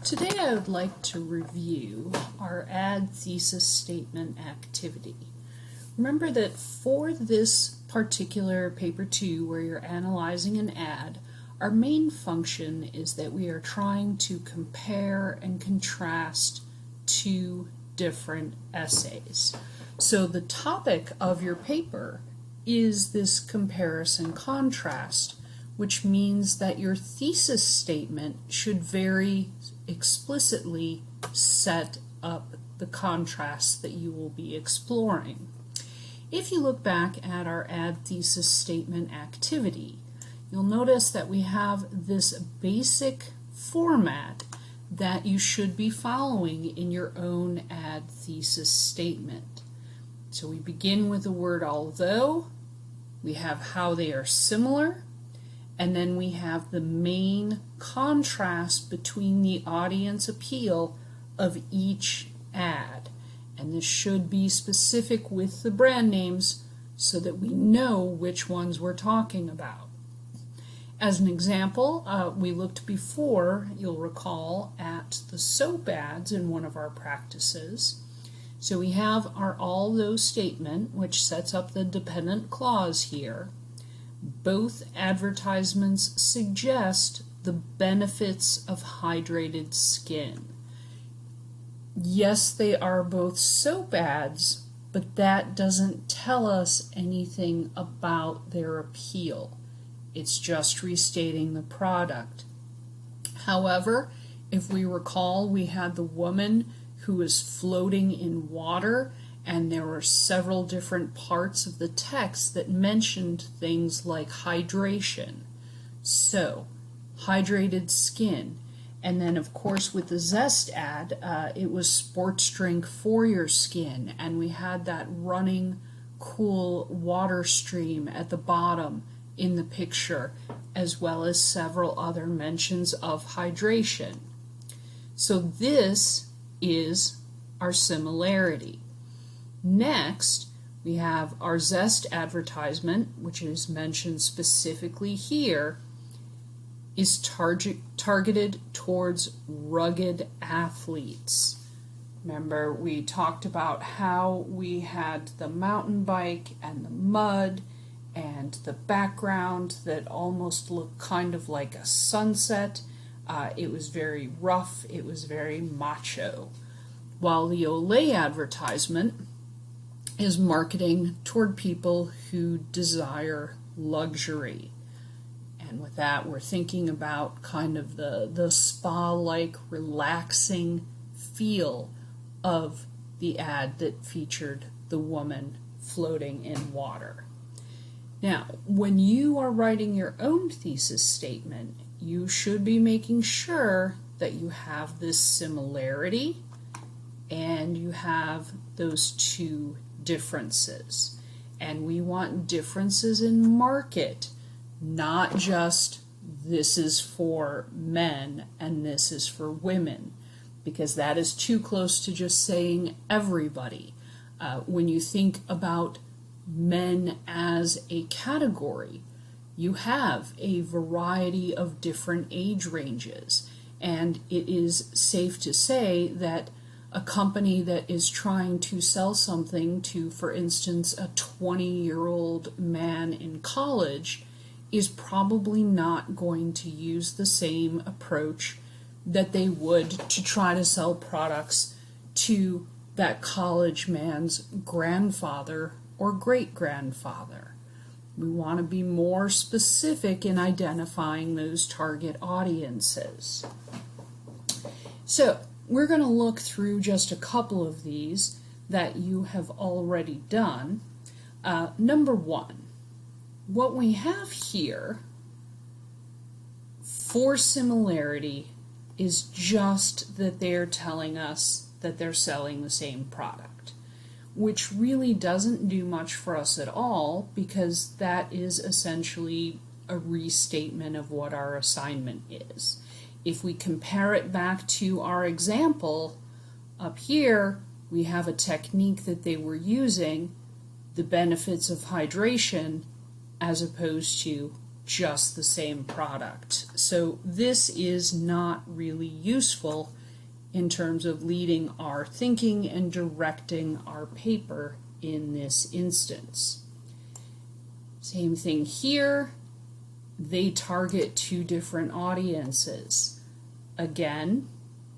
Today I would like to review our ad thesis statement activity. Remember that for this particular paper 2 where you're analyzing an ad, our main function is that we are trying to compare and contrast two different essays. So the topic of your paper is this comparison contrast, which means that your thesis statement should very explicitly set up the contrast that you will be exploring. If you look back at our ad thesis statement activity, you'll notice that we have this basic format that you should be following in your own ad thesis statement. So we begin with the word although, we have how they are similar, and then we have the main contrast between the audience appeal of each ad. And this should be specific with the brand names so that we know which ones we're talking about. As an example, we looked before, you'll recall, at the soap ads in one of our practices. So we have our although statement, which sets up the dependent clause here. Both advertisements suggest the benefits of hydrated skin. Yes, they are both soap ads, but that doesn't tell us anything about their appeal. It's just restating the product. However, if we recall, we had the woman who was floating in water, and there were several different parts of the text that mentioned things like hydration. So, hydrated skin. And then, of course, with the Zest ad, it was sports drink for your skin. And we had that running, cool water stream at the bottom in the picture, as well as several other mentions of hydration. So this is our similarity. Next, we have our Zest advertisement, which is mentioned specifically here, is targeted towards rugged athletes. Remember, we talked about how we had the mountain bike and the mud and the background that almost looked kind of like a sunset. It was very rough, it was very macho. While the Olay advertisement is marketing toward people who desire luxury. And with that, we're thinking about kind of the spa-like relaxing feel of the ad that featured the woman floating in water. Now, when you are writing your own thesis statement, you should be making sure that you have this similarity and you have those two differences. And we want differences in market, not just this is for men and this is for women, because that is too close to just saying everybody. When you think about men as a category, you have a variety of different age ranges, and it is safe to say that a company that is trying to sell something to, for instance, a 20-year-old man in college is probably not going to use the same approach that they would to try to sell products to that college man's grandfather or great-grandfather. We want to be more specific in identifying those target audiences. So, we're going to look through just a couple of these that you have already done. Number one, what we have here for similarity is just that they're telling us that they're selling the same product, which really doesn't do much for us at all because that is essentially a restatement of what our assignment is. If we compare it back to our example, up here we have a technique that they were using, the benefits of hydration, as opposed to just the same product. So this is not really useful in terms of leading our thinking and directing our paper in this instance. Same thing here. They target two different audiences. Again,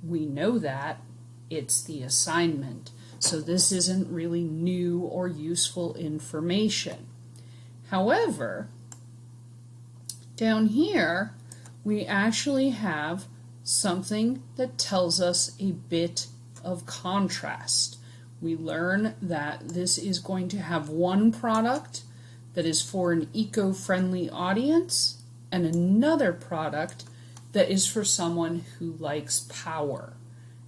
we know that it's the assignment. So this isn't really new or useful information. However, down here, we actually have something that tells us a bit of contrast. We learn that this is going to have one product that is for an eco-friendly audience and another product that is for someone who likes power.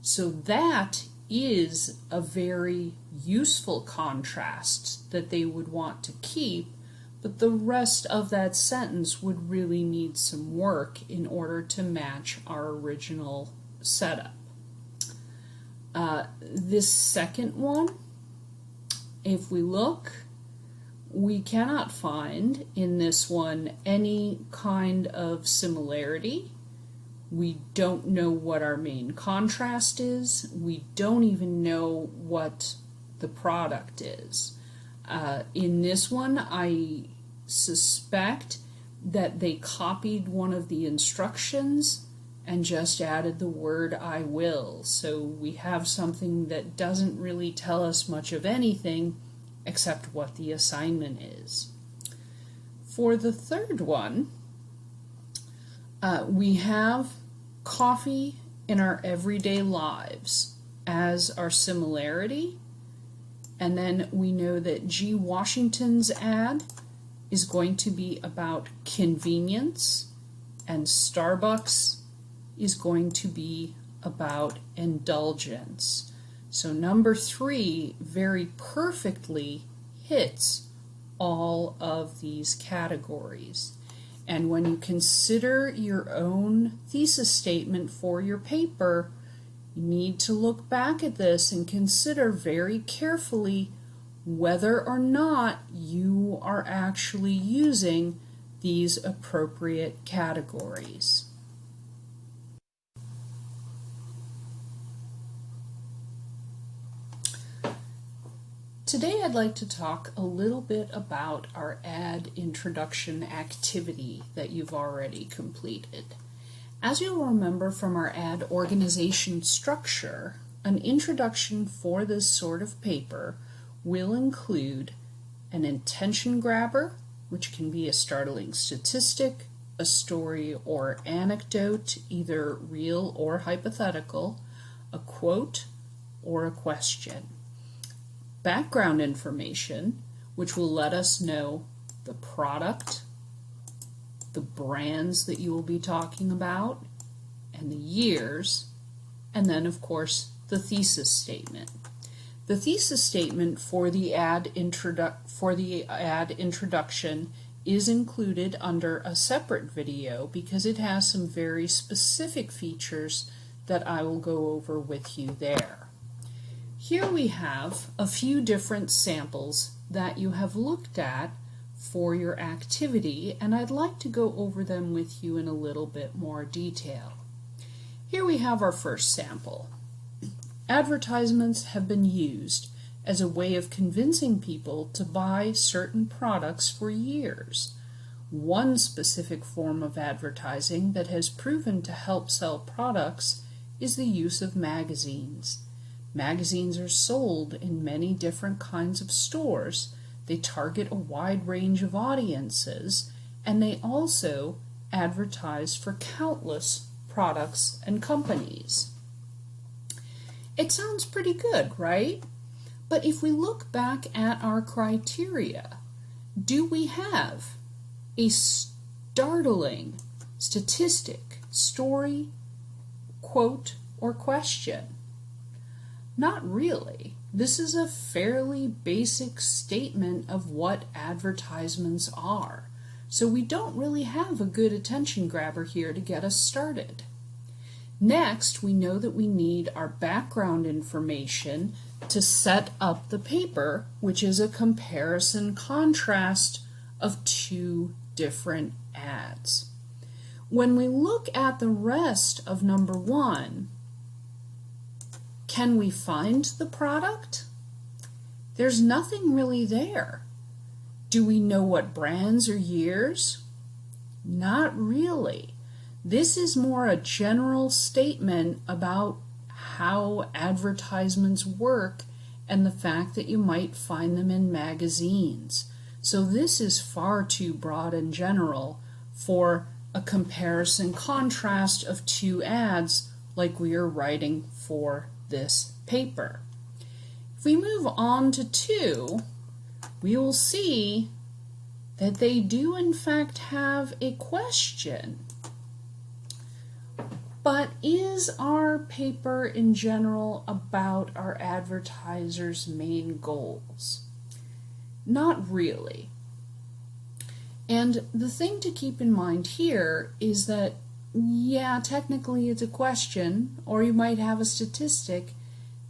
So that is a very useful contrast that they would want to keep, but the rest of that sentence would really need some work in order to match our original setup. This second one, if we look, we cannot find in this one any kind of similarity. We don't know what our main contrast is. We don't even know what the product is. In this one, I suspect that they copied one of the instructions and just added the word "I will." So we have something that doesn't really tell us much of anything except what the assignment is. For the third one, we have coffee in our everyday lives as our similarity. And then we know that G. Washington's ad is going to be about convenience, and Starbucks is going to be about indulgence. So number 3 very perfectly hits all of these categories. And when you consider your own thesis statement for your paper, you need to look back at this and consider very carefully whether or not you are actually using these appropriate categories. Today I'd like to talk a little bit about our ad introduction activity that you've already completed. As you'll remember from our ad organization structure, an introduction for this sort of paper will include an intention grabber, which can be a startling statistic, a story or anecdote, either real or hypothetical, a quote, or a question. Background information, which will let us know the product, the brands that you will be talking about, and the years, and then of course the thesis statement. The thesis statement for the ad introduction is included under a separate video because it has some very specific features that I will go over with you there. Here we have a few different samples that you have looked at for your activity, and I'd like to go over them with you in a little bit more detail. Here we have our first sample. Advertisements have been used as a way of convincing people to buy certain products for years. One specific form of advertising that has proven to help sell products is the use of magazines. Magazines are sold in many different kinds of stores. They target a wide range of audiences, and they also advertise for countless products and companies. It sounds pretty good, right? But if we look back at our criteria, do we have a startling statistic, story, quote, or question? Not really. This is a fairly basic statement of what advertisements are. So we don't really have a good attention grabber here to get us started. Next, we know that we need our background information to set up the paper, which is a comparison contrast of two different ads. When we look at the rest of number 1, can we find the product? There's nothing really there. Do we know what brands or years? Not really. This is more a general statement about how advertisements work and the fact that you might find them in magazines. So this is far too broad and general for a comparison contrast of 2 ads like we are writing for this paper. If we move on to 2, we will see that they do in fact have a question. But is our paper in general about our advertisers' main goals? Not really. And the thing to keep in mind here is that, yeah, technically it's a question, or you might have a statistic.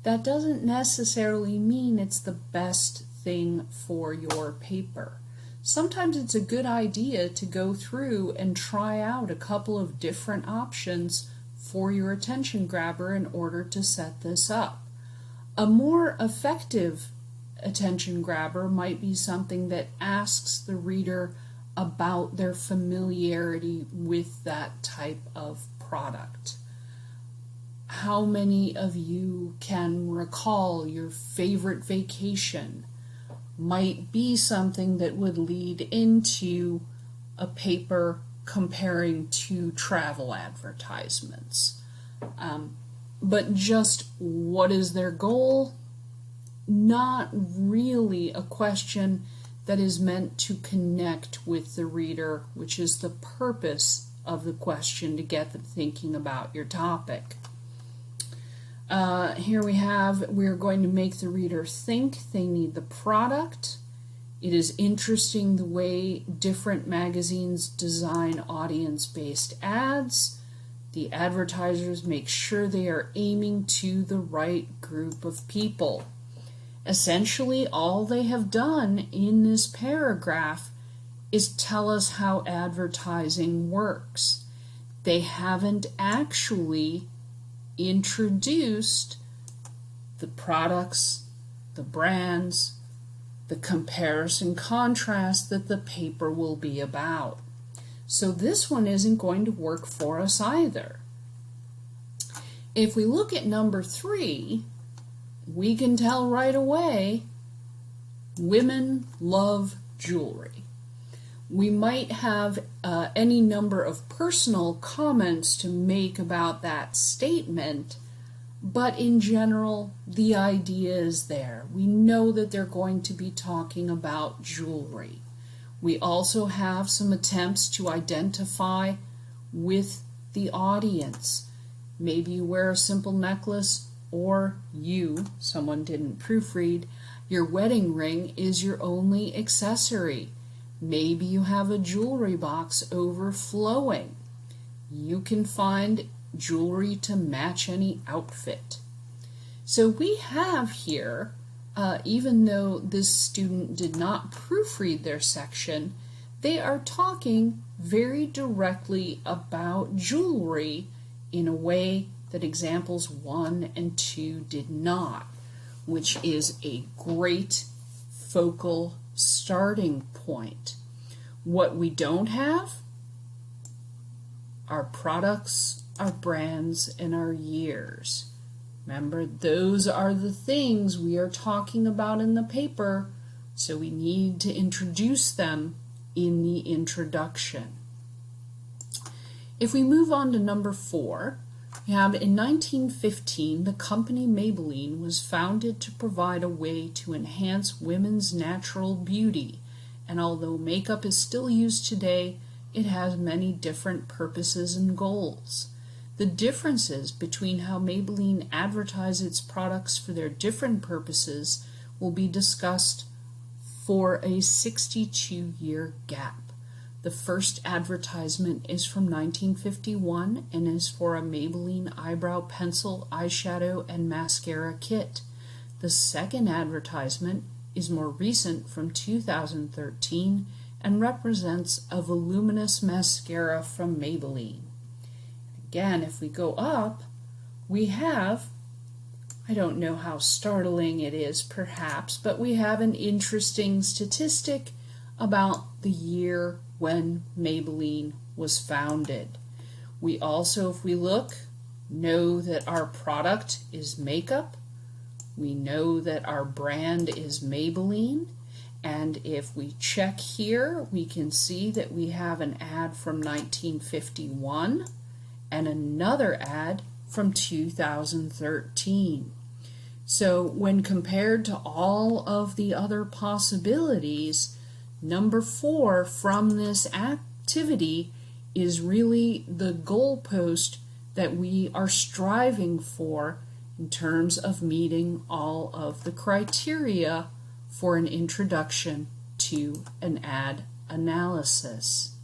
That doesn't necessarily mean it's the best thing for your paper. Sometimes it's a good idea to go through and try out a couple of different options for your attention grabber in order to set this up. A more effective attention grabber might be something that asks the reader about their familiarity with that type of product. How many of you can recall your favorite vacation? Might be something that would lead into a paper comparing 2 travel advertisements. But just what is their goal? Not really a question that is meant to connect with the reader, which is the purpose of the question, to get them thinking about your topic. Here we're going to make the reader think they need the product. It is interesting the way different magazines design audience-based ads. The advertisers make sure they are aiming to the right group of people. Essentially, all they have done in this paragraph is tell us how advertising works. They haven't actually introduced the products, the brands, the comparison contrast that the paper will be about. So this one isn't going to work for us either. If we look at number 3, we can tell right away women love jewelry. We might have any number of personal comments to make about that statement, but in general, the idea is there. We know that they're going to be talking about jewelry. We also have some attempts to identify with the audience. Maybe you wear a simple necklace, or someone didn't proofread, your wedding ring is your only accessory. Maybe you have a jewelry box overflowing. You can find jewelry to match any outfit. So we have here, even though this student did not proofread their section, they are talking very directly about jewelry in a way that examples 1 and 2 did not, which is a great focal starting point. What we don't have are products, our brands, and our years. Remember, those are the things we are talking about in the paper, so we need to introduce them in the introduction. If we move on to number 4, we have in 1915, the company Maybelline was founded to provide a way to enhance women's natural beauty, and although makeup is still used today, it has many different purposes and goals. The differences between how Maybelline advertises its products for their different purposes will be discussed for a 62-year gap. The first advertisement is from 1951 and is for a Maybelline eyebrow pencil, eyeshadow, and mascara kit. The second advertisement is more recent from 2013 and represents a voluminous mascara from Maybelline. Again, if we go up, we have, I don't know how startling it is perhaps, but we have an interesting statistic about the year when Maybelline was founded. We also, if we look, know that our product is makeup. We know that our brand is Maybelline. And if we check here, we can see that we have an ad from 1951 and another ad from 2013. So when compared to all of the other possibilities, number 4 from this activity is really the goalpost that we are striving for in terms of meeting all of the criteria for an introduction to an ad analysis.